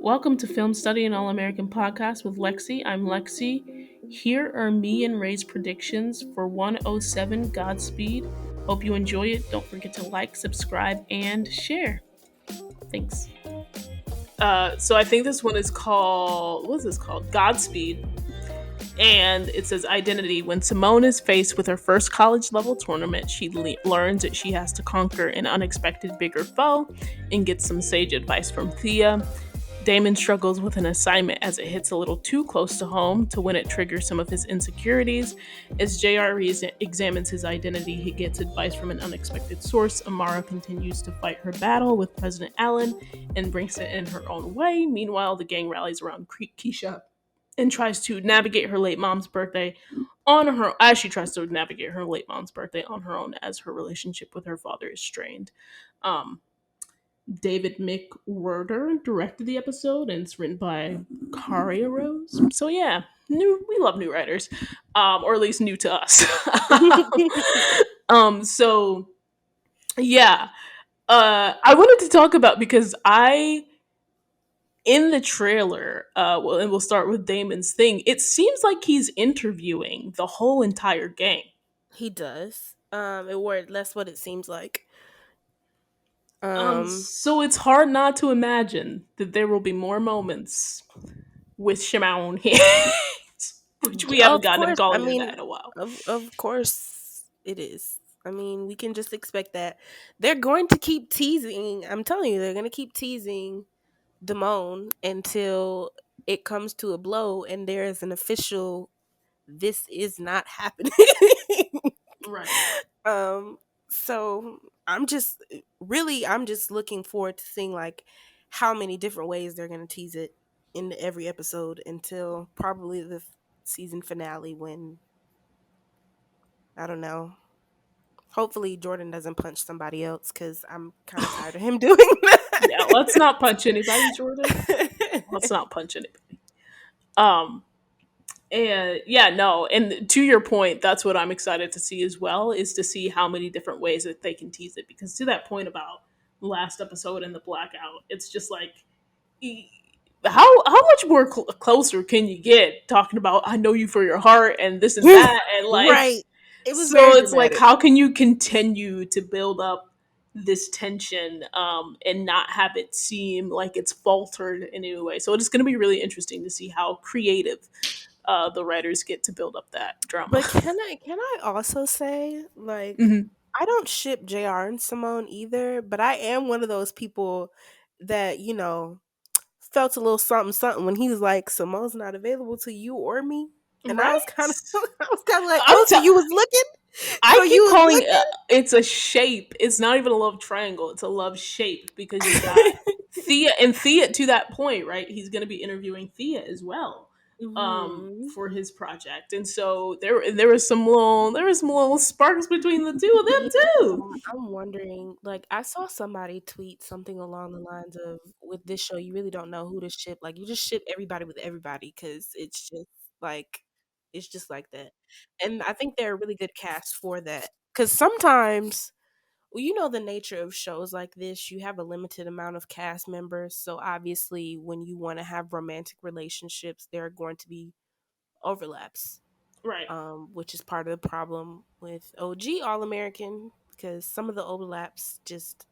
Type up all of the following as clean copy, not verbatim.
Welcome to Film Study and All American Podcast with Lexi. I'm Lexi. Here are me and Ray's predictions for 107 Godspeed. Hope you enjoy it. Don't forget to like, subscribe, and share. Thanks. So I think this one is called, what is this called? Godspeed. And it says identity. When Simone is faced with her first college level tournament, she learns that she has to conquer an unexpected bigger foe and gets some sage advice from Thea. Damon struggles with an assignment as it hits a little too close to home to when it triggers some of his insecurities. As JR examines his identity, he gets advice from an unexpected source. Amara continues to fight her battle with President Allen and brings it in her own way. Meanwhile, the gang rallies around Keisha and tries to navigate her late mom's birthday on her as she tries to navigate her late mom's birthday on her own as her relationship with her father is strained. David McWhirter directed the episode, and it's written by Karia Rose. So yeah, we love new writers, or at least new to us. So yeah, I wanted to talk about because in the trailer, and we'll start with Damon's thing. It seems like he's interviewing the whole entire gang. He does. Or that's what it seems like. So it's hard not to imagine that there will be more moments with Shimon here, which we haven't Of gotten him course. I calling her mean, that in a while. of course it is. I mean, we can just expect that. They're going to keep teasing. I'm telling you, they're going to keep teasing Damon until it comes to a blow and there is an official this is not happening. Right. um so I'm just looking forward to seeing like how many different ways they're going to tease it in every episode until probably the season finale when I don't know. Hopefully Jordan doesn't punch somebody else cuz I'm kind of tired of him doing Yeah, let's not punch anybody, Jordan. Let's that. not punch anybody. Um, and yeah, no, and to your point, that's what I'm excited to see as well, is to see how many different ways that they can tease it. Because to that point about the last episode and the blackout, it's just like, how much more closer can you get talking about I know you for your heart and this and that and like Right. It was so very it's like dramatic. how can you continue to build up this tension and not have it seem like it's faltered in any way. So it's going to be really interesting to see how creative the writers get to build up that drama. But can I also say like Hmm. I don't ship JR and Simone either, but I am one of those people that, felt a little something something when he was like Simone's not available to you or me. And I was kind of Right. I was kind of like, I'm "Oh, so t- you was looking? I So you keep was calling looking?" it's a shape. It's not even a love triangle. It's a love shape because you got Thea and Thea to that point, right? He's going to be interviewing Thea as well Mhm. for his project, and so there was some little sparks between the two of them Yeah, too. I'm wondering, like, I saw somebody tweet something along the lines of, with this show, you really don't know who to ship. Like, you just ship everybody with everybody because like, it's just like that. And I think they're a really good cast for that. Because sometimes, well, you know, the nature of shows like this, you have a limited amount of cast members. So obviously, when you want to have romantic relationships, there are going to be overlaps, Right. which is part of the problem with OG All American because some of the overlaps just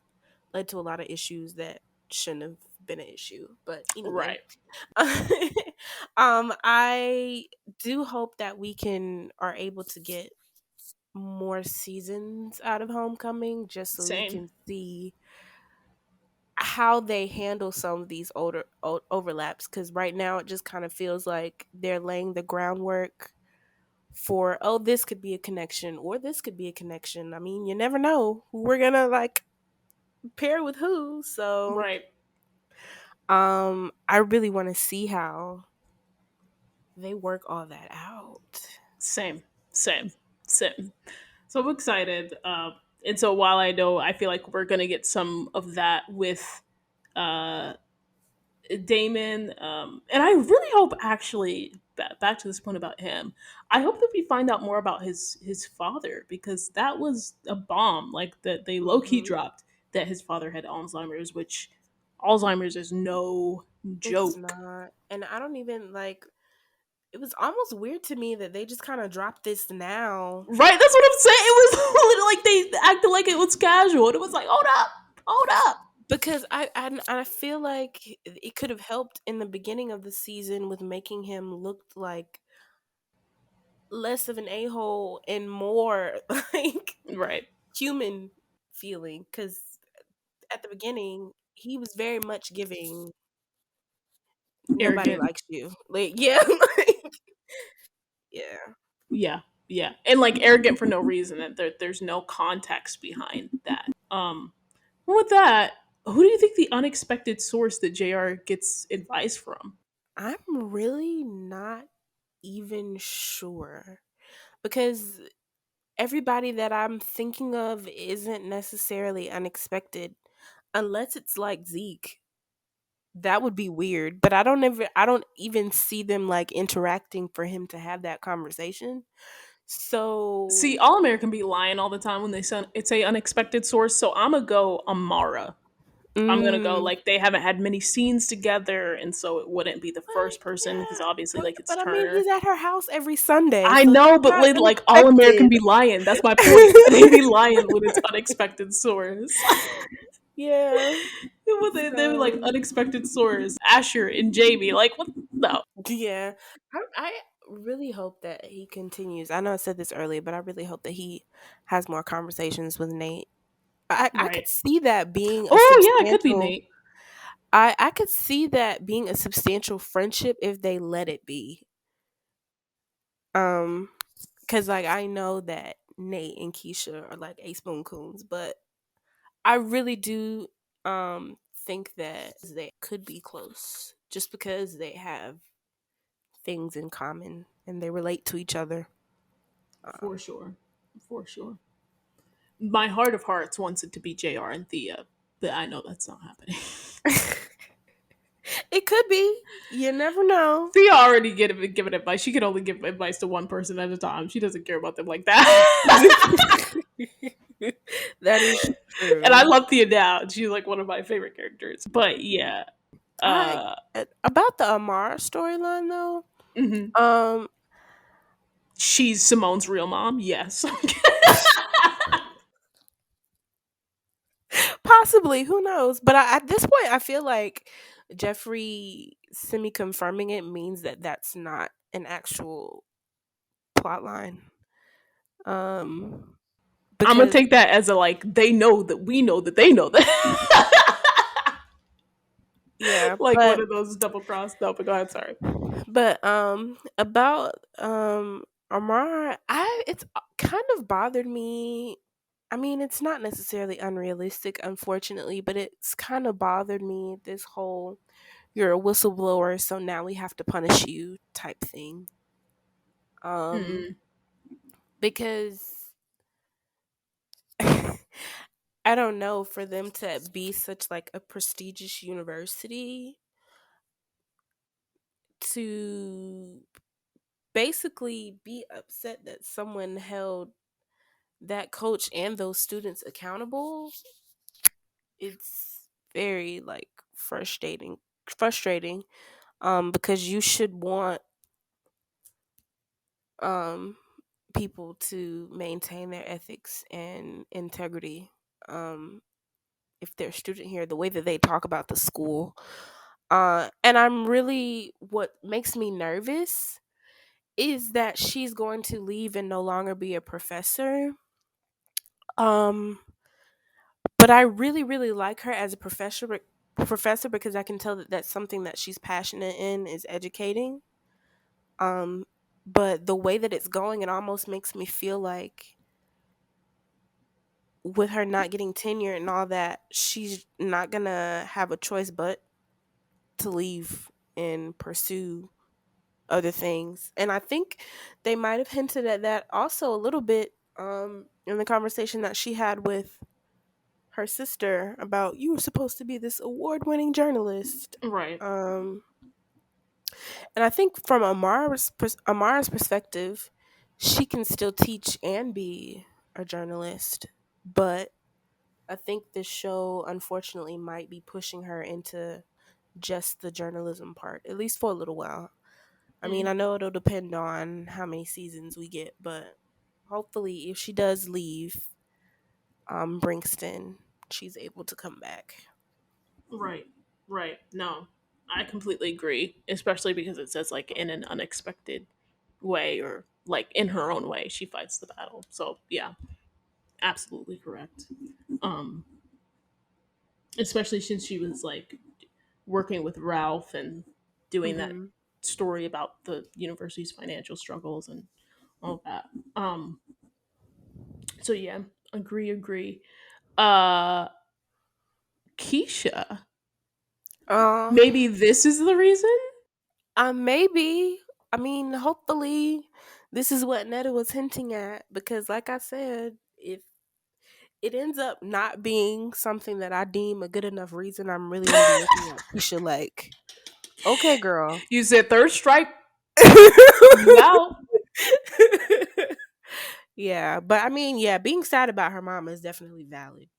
led to a lot of issues that shouldn't have been an issue. But anyway, Right. I do hope that we are able to get more seasons out of Homecoming just so we Same. can see how they handle some of these overlaps because right now it just kind of feels like they're laying the groundwork for, oh, this could be a connection or this could be a connection. I mean, you never know who we're gonna like pair with who. So Right. I really want to see how they work all that out. Same. Same. Same. So I'm excited. And so while I feel like we're gonna get some of that with uh Damon, and I really hope actually back to this point about him. I hope that we find out more about his father because that was a bomb. Like that they low key Hmm. dropped that his father had Alzheimer's, which Alzheimer's is no It's joke. not. And I don't even like it was almost weird to me that they just kind of dropped this now. Right, that's what I'm saying. It was like they acted like it was casual. And it was like, hold up. Because I feel like it could have helped in the beginning of the season with making him look like less of an a-hole and more like Right, human feeling, because at the beginning he was very much giving nobody arrogant. likes you, like, yeah. Like, yeah. Yeah, yeah, and like arrogant for no reason. That there's no context behind that. With that, who do you think the unexpected source that Jr. gets advice from? I'm really not even sure, because everybody that I'm thinking of isn't necessarily unexpected unless it's like Zeke. That would be weird, but I don't even see them like interacting for him to have that conversation. See, So, All American be lying all the time when they say it's a unexpected source. So I'm gonna go Amara. I'm gonna go mm, like they haven't had many scenes together, and so it wouldn't be the but first person because yeah, obviously like it's but I mean, he's Turner. at her house every Sunday, I so it's know, but not like All American unexpected. be lying. That's my point. They be lying when it's unexpected source. Yeah. They're like So, unexpected source. Asher and Jamie, like what? No, yeah, I really hope that he continues. I know I said this earlier, but I really hope that he has more conversations with Nate. I could right? see that being a Oh yeah, it could be substantial. Nate I could see that being a substantial friendship if they let it be. Um, because like I know that Nate and Keisha are like a spoon coons, but I really do think that they could be close just because they have things in common and they relate to each other. for Um, sure, for sure. My heart of hearts wants it to be Jr. and Thea, but I know that's not happening. it could be. You never know. Thea already given advice. She can only give advice to one person at a time. She doesn't care about them like that. That is And I true. love Thea now. She's like one of my favorite characters. But yeah, I uh, about the Amara storyline though. mhm. Um, She's Simone's real mom. Yes. possibly, who knows? But at this point, I feel like Jeffrey semi confirming it means that that's not an actual plot line. Um, I'm gonna because take that as a like they know that we know that they know that. yeah, Like one of those double cross. No, but go ahead. Sorry. about Amara, I it's kind of bothered me. I mean, it's not necessarily unrealistic, unfortunately, but it's kind of bothered me, this whole "you're a whistleblower, so now we have to punish you" type thing. Um, Mm-mm. because I don't know, for them to be such like a prestigious university to basically be upset that someone held that coach and those students accountable, it's very like frustrating, because you should want um people to maintain their ethics and integrity. um if they're a student here, the way that they talk about the school, and I'm really, what makes me nervous is that she's going to leave and no longer be a professor. um but I really, really like her as a professor, because I can tell that that's something that she's passionate in, is educating. Um, but the way that it's going, it almost makes me feel like with her not getting tenure and all that, she's not gonna have a choice but to leave and pursue other things. And I think they might have hinted at that also a little bit in the conversation that she had with her sister about, you were supposed to be this award-winning journalist. Right. Um, and I think from Amara's perspective, she can still teach and be a journalist, but I think this show unfortunately might be pushing her into just the journalism part, at least for a little while. I mean, Mm. I know it'll depend on how many seasons we get, but hopefully, if she does leave Brinkston, she's able to come back. Right, right. No, I completely agree, especially because it says like in an unexpected way or like in her own way she fights the battle. So yeah, absolutely correct. Um, especially since she was like working with Ralph and doing that Hmm. story about the university's financial struggles and all that. Um, so yeah, agree. Uh, Keisha, Uh, maybe this is the reason. maybe. I mean, hopefully, this is what Netta was hinting at because, like I said, if it ends up not being something that I deem a good enough reason, I'm really gonna be looking at Keisha like, okay, girl. You said third strike, you out. Yeah, but I mean, yeah, being sad about her mama is definitely valid.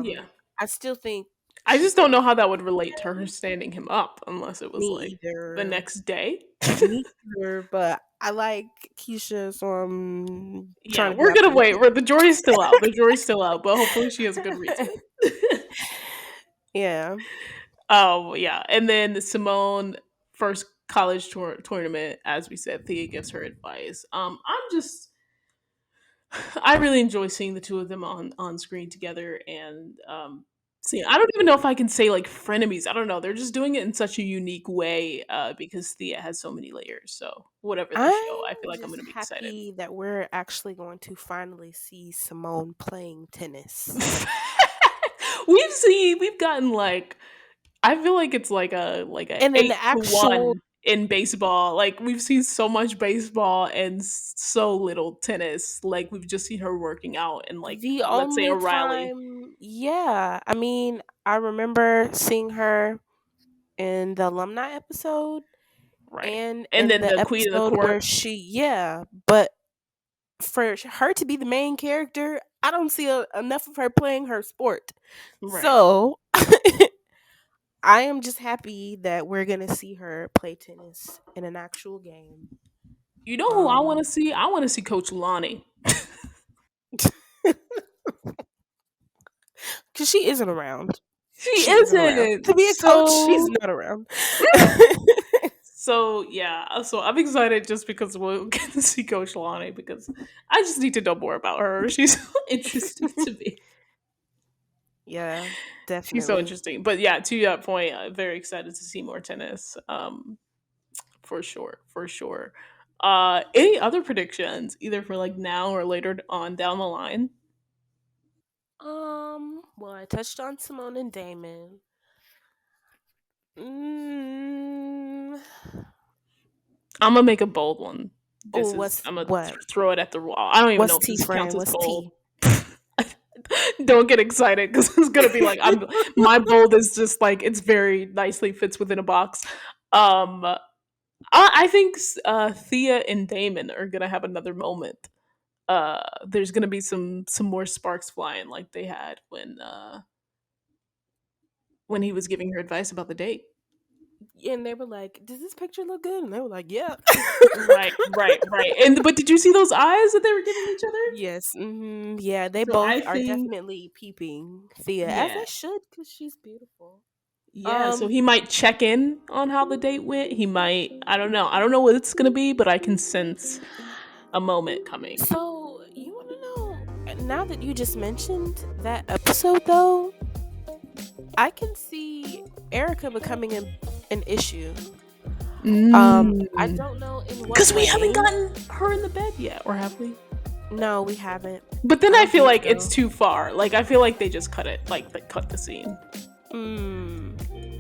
Yeah. I still think I she just don't know how that would relate to her standing him up unless it was me like the either. next day. Me either, but I like Keisha, so I'm trying Yeah, to get we're out gonna there. wait. The jury's still out. The jury's still out, but hopefully she has a good reason. Yeah. Oh yeah, and then Simone first college tournament, as we said, Thea gives her advice. I'm just I really enjoy seeing the two of them on screen together, and seeing. I don't even know if I can say like frenemies. I don't know. They're just doing it in such a unique way because Thea has so many layers. So whatever they I'm show, I feel like I'm just gonna be excited. happy that we're actually going to finally see Simone playing tennis. We've gotten like I feel like it's like a And then the 8-1 actual in baseball. Like we've seen so much baseball and so little tennis. Like we've just seen her working out and like the let's say only O'Reilly. time, yeah, I mean, I remember seeing her in the alumni episode Right. and And in then the the queen of the episode where court. yeah, but for her to be the main character, I don't see enough of her playing her sport. Right. So I am just happy that we're gonna see her play tennis in an actual game. You know who I want to Um, see? I want to see Coach Lonnie. because she isn't around. She She isn't around. To isn't. be a coach, she's not around. So yeah, so I'm excited just because we'll get to see Coach Lonnie because I just need to know more about her. She's so interesting to me. Yeah, She's so definitely. interesting. But yeah, to that point, I'm very excited to see more tennis. For sure, for sure. Any other predictions, either for like now or later on down the line? Well, I touched on Simone and Damon. Mm, I'm gonna make a bold one. oh, This is what's I'm gonna what? throw it at the wall. I don't even know What's if T this counts friend? as What's bold. T? Don't get excited because it's gonna be like I'm. My bold is just like it's very nicely fits within a box. I think Thea and Damon are gonna have another moment. There's gonna be some more sparks flying like they had when he was giving her advice about the date. And they were like, "Does this picture look good?" And they were like, "Yeah." Right, right, right. And but did you see those eyes that they were giving each other? Yes. Yeah, they So both I are think, definitely peeping Thea as yeah, they should because she's beautiful. yeah. So Um. he might check in on how the date went. He might. I don't know. I don't know what it's gonna be, but I can sense a moment coming. So you want to know? Now that you just mentioned that episode, though, I can see Erica becoming an issue. I Mm. don't know in what Because we haven't way. gotten her in the bed yet, or have we? No, we haven't. But then I I don't feel think like it's so. too far. Like I feel like they just cut it. Like they cut the scene.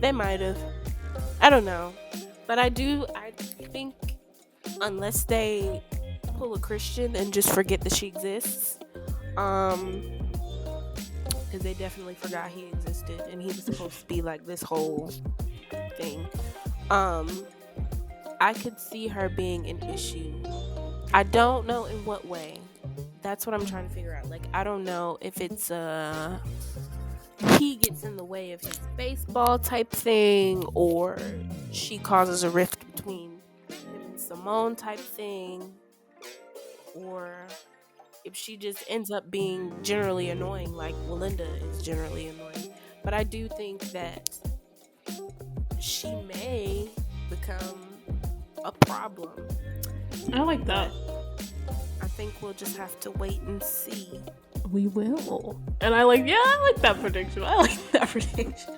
They might have. I don't know. But I do. I think unless they pull a Christian and just forget that she exists, because they definitely forgot he existed and he was supposed to be like this whole thing. Um, I could see her being an issue. I don't know in what way. That's what I'm trying to figure out. Like, I don't know if it's he gets in the way of his baseball type thing, or she causes a rift between him and Simone type thing, or if she just ends up being generally annoying, like Melinda is generally annoying. But I do think that she may become a problem. I like that. I think we'll just have to wait and see. We will. And I like that prediction. I like that prediction.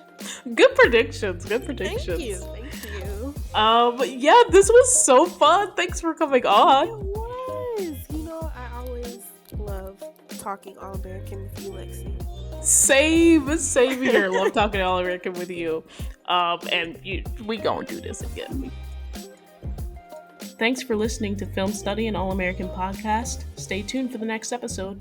Good predictions. Good predictions. Thank you. But yeah, this was so fun. Thanks for coming on. It was. You know, I always love talking All American with you, Lexi. Same here. Love talking All American with you. And we gonna do this again. Thanks for listening to Film Study and All American Podcast. Stay tuned for the next episode.